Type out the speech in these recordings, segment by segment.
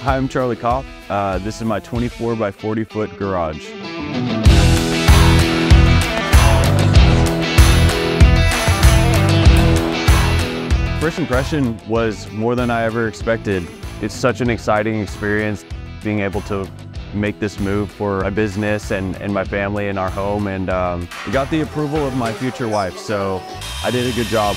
Hi, I'm 𝗙𝗵𝗁𝘁𝗀. This is my 24 by 40 foot garage. First impression was more than I ever expected. It's such an exciting experience being able to make this move for my business and my family and our home, and we got the approval of my future wife, so I did a good job.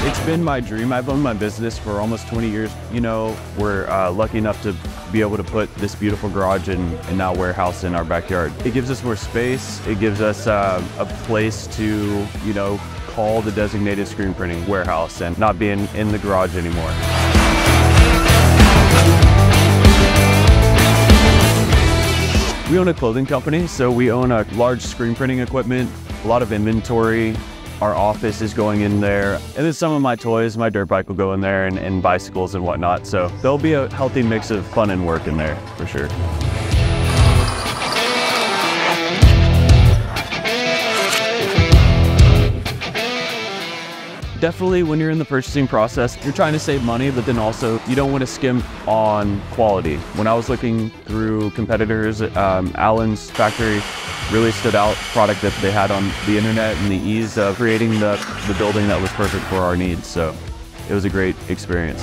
It's been my dream. I've owned my business for almost 20 years. You know, we're lucky enough to be able to put this beautiful garage and now warehouse in our backyard. It gives us more space. It gives us a place to, you know, call the designated screen printing warehouse and not being in the garage anymore. We own a clothing company, so we own a large screen printing equipment, a lot of inventory. Our office is going in there, and then some of my toys, my dirt bike will go in there, and bicycles and whatnot. So there'll be a healthy mix of fun and work in there, for sure. Definitely when you're in the purchasing process, you're trying to save money, but then also you don't want to skimp on quality. When I was looking through competitors, Allen's factory really stood out. Product that they had on the internet and the ease of creating the building that was perfect for our needs. So it was a great experience.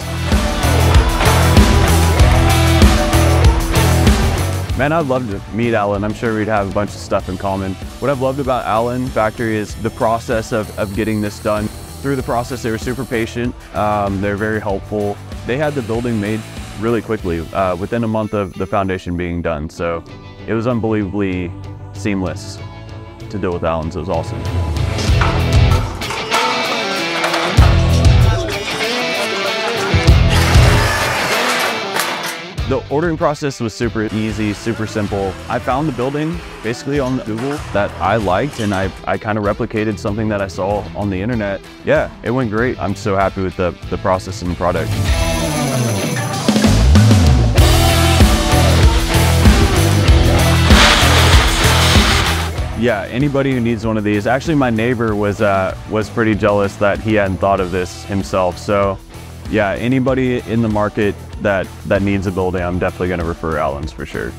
Man, I'd love to meet Allen. I'm sure we'd have a bunch of stuff in common. What I've loved about Allen factory is the process of getting this done. Through the process, they were super patient. They're very helpful. They had the building made really quickly, within a month of the foundation being done. So it was unbelievably seamless to deal with Allen's. It was awesome. The ordering process was super easy, super simple. I found the building basically on Google that I liked, and I kind of replicated something that I saw on the internet. Yeah, it went great. I'm so happy with the process and the product. Yeah, anybody who needs one of these. Actually, my neighbor was pretty jealous that he hadn't thought of this himself. So yeah, anybody in the market that needs a building, I'm definitely going to refer Allen's for sure.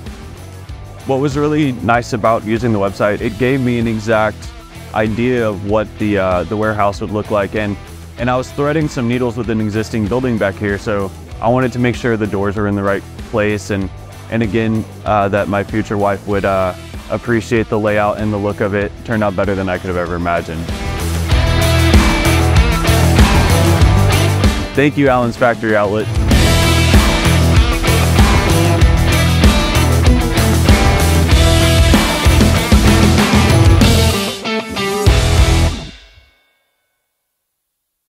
What was really nice about using the website, it gave me an exact idea of what the warehouse would look like, and I was threading some needles with an existing building back here, so I wanted to make sure the doors were in the right place, and again, that my future wife would appreciate the layout and the look of it. Turned out better than I could have ever imagined. Thank you, Allen's Factory Outlet.